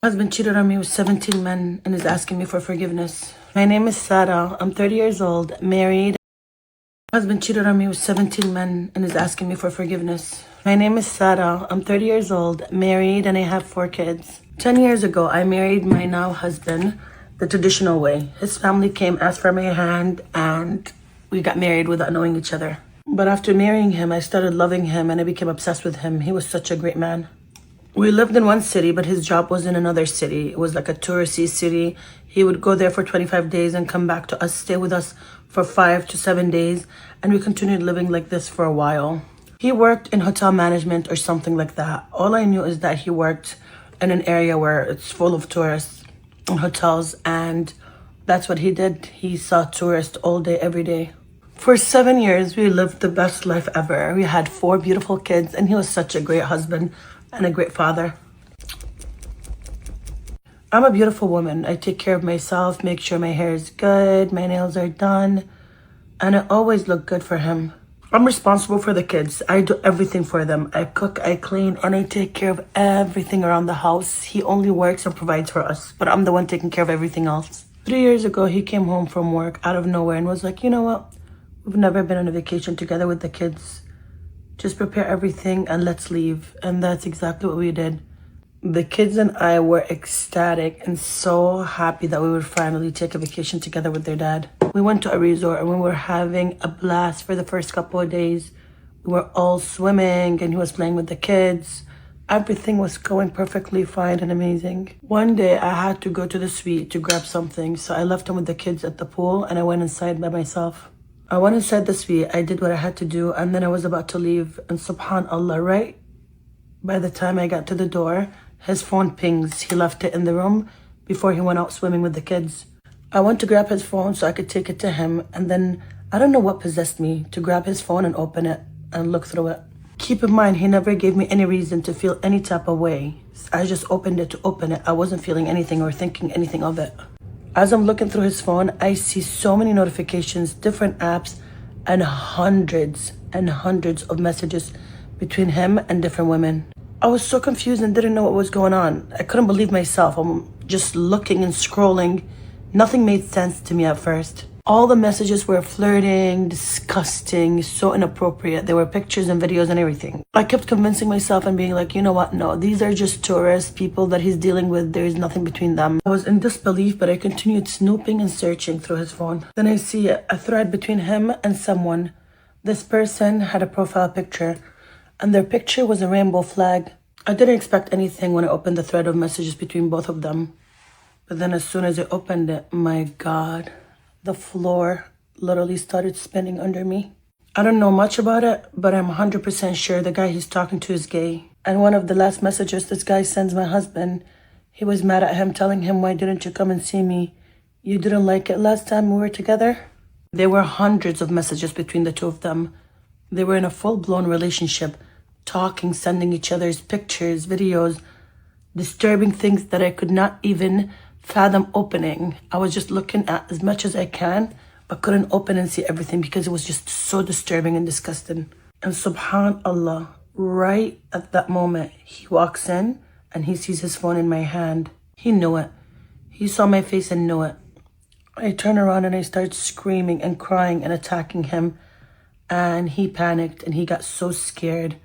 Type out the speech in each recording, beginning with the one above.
My husband cheated on me with 17 men and is asking me for forgiveness. My name is Sara. I'm 30 years old, married. My husband cheated on me with 17 men and is asking me for forgiveness. My name is Sara. I'm 30 years old, married, and I have 4 kids. 10 years ago, I married my now husband the traditional way. His family came, asked for my hand, and we got married without knowing each other. But after marrying him, I started loving him and I became obsessed with him. He was such a great man. We lived in one city, but his job was in another city. It was like a touristy city. He would go there for 25 days and come back to us, stay with us for 5 to 7 days. And we continued living like this for a while. He worked in hotel management or something like that. All I knew is that he worked in an area where it's full of tourists and hotels. And that's what he did. He saw tourists all day, every day. For 7 years, we lived the best life ever. We had 4 beautiful kids, and he was such a great husband and a great father. I'm a beautiful woman. I take care of myself, make sure my hair is good, my nails are done, and I always look good for him. I'm responsible for the kids. I do everything for them. I cook, I clean, and I take care of everything around the house. He only works and provides for us, but I'm the one taking care of everything else. 3 years ago, he came home from work out of nowhere and was like, you know what? We've never been on a vacation together with the kids. Just prepare everything and let's leave. And that's exactly what we did. The kids and I were ecstatic and so happy that we would finally take a vacation together with their dad. We went to a resort and we were having a blast for the first couple of days. We were all swimming and he was playing with the kids. Everything was going perfectly fine and amazing. One day I had to go to the suite to grab something, so I left him with the kids at the pool and I went inside by myself. I went inside the suite, I did what I had to do, and then I was about to leave, and subhanAllah, right by the time I got to the door, his phone pings. He left it in the room before he went out swimming with the kids. I went to grab his phone so I could take it to him, and then I don't know what possessed me to grab his phone and open it and look through it. Keep in mind, he never gave me any reason to feel any type of way. I just opened it to open it. I wasn't feeling anything or thinking anything of it. As I'm looking through his phone, I see so many notifications, different apps, and hundreds of messages between him and different women. I was so confused and didn't know what was going on. I couldn't believe myself. I'm just looking and scrolling. Nothing made sense to me at first. All the messages were flirting, disgusting, so inappropriate. There were pictures and videos and everything. I kept convincing myself and being like, you know what? No, these are just tourists, people that he's dealing with. There is nothing between them. I was in disbelief, but I continued snooping and searching through his phone. Then I see a thread between him and someone. This person had a profile picture, and their picture was a rainbow flag. I didn't expect anything when I opened the thread of messages between both of them. But then as soon as I opened it, my God, the floor literally started spinning under me. I don't know much about it, but I'm 100% sure the guy he's talking to is gay. And one of the last messages this guy sends my husband, he was mad at him, telling him, why didn't you come and see me? You didn't like it last time we were together? There were hundreds of messages between the two of them. They were in a full-blown relationship, talking, sending each other's pictures, videos, disturbing things that I could not even fathom opening. I was just looking at as much as I can, but couldn't open and see everything because it was just so disturbing and disgusting. And subhanAllah, right at that moment, he walks in and he sees his phone in my hand. He knew it. He saw my face and knew it. I turn around and I start screaming and crying and attacking him. And he panicked and he got so scared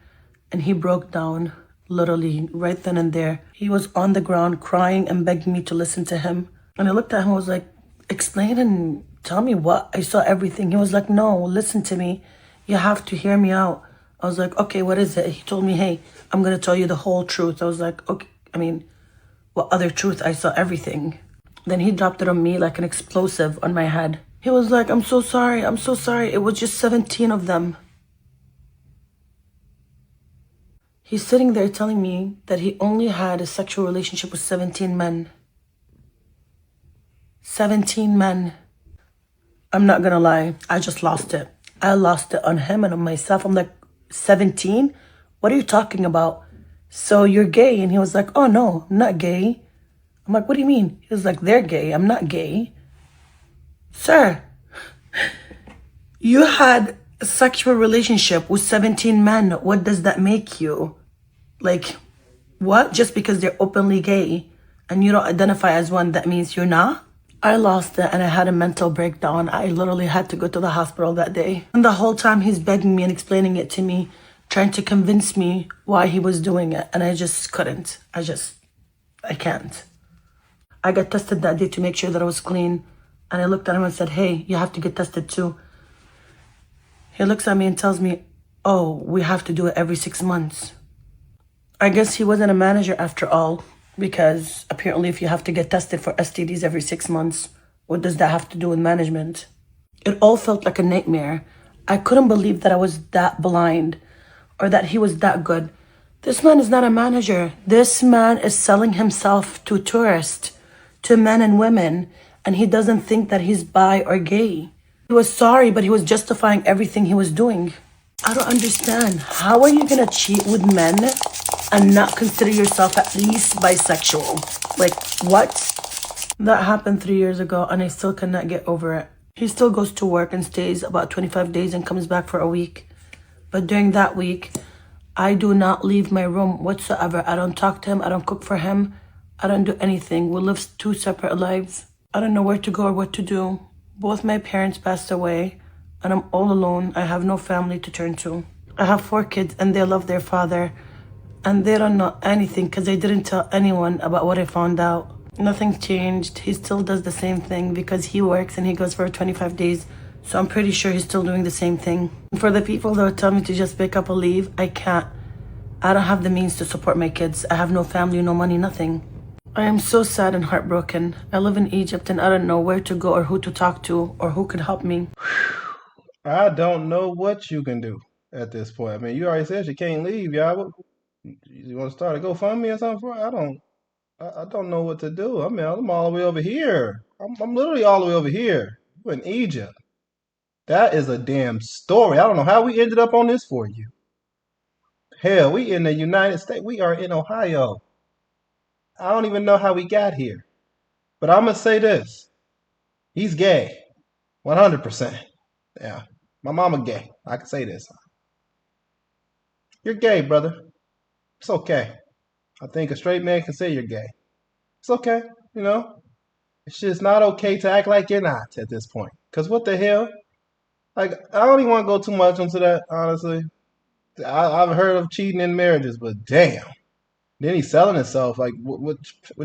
and he broke down. Literally, right then and there. He was on the ground crying and begging me to listen to him. And I looked at him and was like, explain and tell me what. I saw everything. He was like, no, listen to me. You have to hear me out. I was like, okay, what is it? He told me, hey, I'm going to tell you the whole truth. I was like, okay, what other truth? I saw everything. Then he dropped it on me like an explosive on my head. He was like, I'm so sorry. I'm so sorry. It was just 17 of them. He's sitting there telling me that he only had a sexual relationship with 17 men. 17 men. I'm not gonna lie, I just lost it. I lost it on him and on myself. I'm like, 17? What are you talking about? So you're gay? And he was like, oh no, I'm not gay. I'm like, what do you mean? He was like, they're gay, I'm not gay. Sir, you had a sexual relationship with 17 men. What does that make you? Like, what? Just because they're openly gay and you don't identify as one, that means you're not. I lost it and I had a mental breakdown. I literally had to go to the hospital that day. And the whole time he's begging me and explaining it to me, trying to convince me why he was doing it. And I just couldn't. I can't. I got tested that day to make sure that I was clean. And I looked at him and said, hey, you have to get tested too. He looks at me and tells me, oh, we have to do it every 6 months. I guess he wasn't a manager after all, because apparently if you have to get tested for STDs every 6 months, what does that have to do with management? It all felt like a nightmare. I couldn't believe that I was that blind or that he was that good. This man is not a manager. This man is selling himself to tourists, to men and women, and he doesn't think that he's bi or gay. He was sorry, but he was justifying everything he was doing. I don't understand. How are you gonna cheat with men and not consider yourself at least bisexual? Like, what? That happened 3 years ago and I still cannot get over it. He still goes to work and stays about 25 days and comes back for a week. But during that week, I do not leave my room whatsoever. I don't talk to him. I don't cook for him. I don't do anything. We live 2 separate lives. I don't know where to go or what to do. Both my parents passed away and I'm all alone. I have no family to turn to. I have 4 kids and they love their father. And they don't know anything because they didn't tell anyone about what I found out. Nothing changed. He still does the same thing because he works and he goes for 25 days. So I'm pretty sure he's still doing the same thing. And for the people that would tell me to just pick up and leave, I can't. I don't have the means to support my kids. I have no family, no money, nothing. I am so sad and heartbroken. I live in Egypt and I don't know where to go or who to talk to or who could help me. I don't know what you can do at this point. I mean, you already said you can't leave, y'all. You want to start a GoFundMe or something for it? I don't know what to do. I mean, I'm all the way over here. I'm literally all the way over here. You in Egypt. That is a damn story. I don't know how we ended up on this for you. Hell, we in the United States. We are in Ohio. I don't even know how we got here. But I'm gonna say this. He's gay. 100%. Yeah. My mama gay. I can say this. You're gay, brother. It's okay. I think a straight man can say you're gay. It's okay, you know? It's just not okay to act like you're not at this point. Because what the hell? Like, I don't even want to go too much into that, honestly. I've heard of cheating in marriages, but damn. Then he's selling himself. Like, what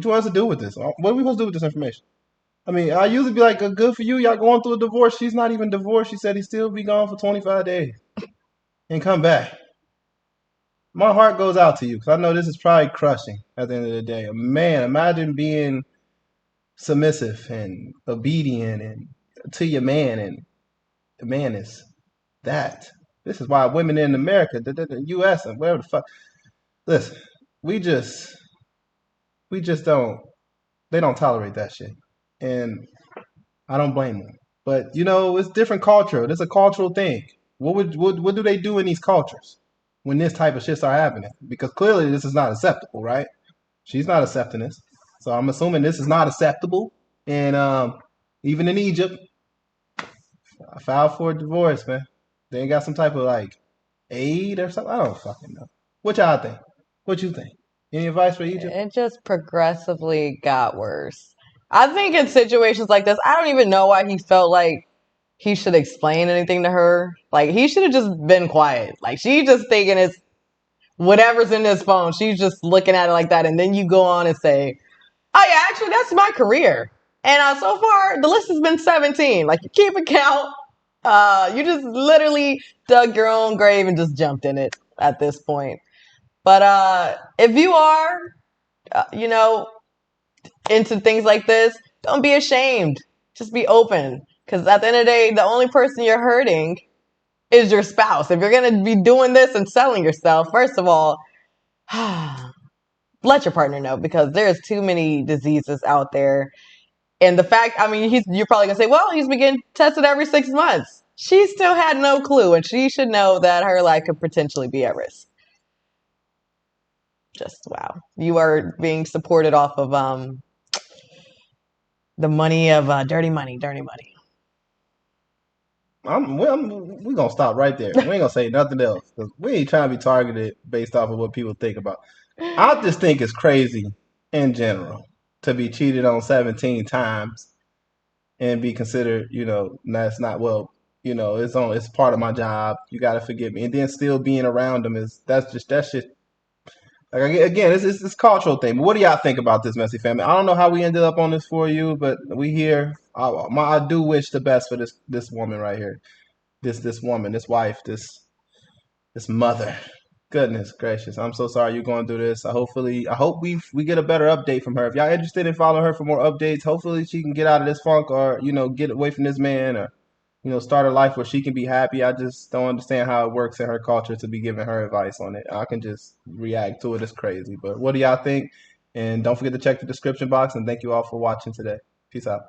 you want us to do with this? What are we supposed to do with this information? I mean, I usually be like, good for you. Y'all going through a divorce. She's not even divorced. She said he'd still be gone for 25 days and come back. My heart goes out to you because I know this is probably crushing at the end of the day. Man, imagine being submissive and obedient and to your man, and the man is that. This is why women in America, the U.S. and wherever the fuck. Listen, we just don't. They don't tolerate that shit, and I don't blame them. But you know, it's different culture. It's a cultural thing. What do they do in these cultures when this type of shit start happening? Because clearly this is not acceptable, right? She's not accepting this, so I'm assuming this is not acceptable. And even in Egypt, I filed for a divorce, man. They got some type of like aid or something. I don't fucking know. What y'all think? What you think? Any advice for Egypt? It just progressively got worse. I think in situations like this, I don't even know why he felt like he should explain anything to her. Like, he should have just been quiet. Like, she's just thinking it's whatever's in this phone. She's just looking at it like that. And then you go on and say, oh, yeah, actually, that's my career. And so far, the list has been 17. Like, you keep a count. You just literally dug your own grave and just jumped in it at this point. But if you are, you know, into things like this, don't be ashamed. Just be open. Because at the end of the day, the only person you're hurting is your spouse. If you're going to be doing this and selling yourself, first of all, let your partner know, because there's too many diseases out there. And the fact, I mean, you're probably going to say, well, he's been getting tested every 6 months. She still had no clue, and she should know that her life could potentially be at risk. Just wow. You are being supported off of the money of dirty money. We're gonna stop right there. We ain't gonna say nothing else because we ain't trying to be targeted based off of what people think about. I just think it's crazy in general. to be cheated on 17 times and be considered, that's not, well, it's part of my job. You got to forgive me. And then still being around them that's shit. Like, again, it's this cultural thing. But what do y'all think about this, messy family? I don't know how we ended up on this for you, but we here. I do wish the best for this woman right here. This woman, this wife, this mother. Goodness gracious, I'm so sorry you're going through this. I hope we get a better update from her. If y'all interested in following her for more updates, hopefully she can get out of this funk, or get away from this man, or start a life where she can be happy. I just don't understand how it works in her culture to be giving her advice on it. I can just react to it as crazy. But what do y'all think? And don't forget to check the description box. And thank you all for watching today. Peace out.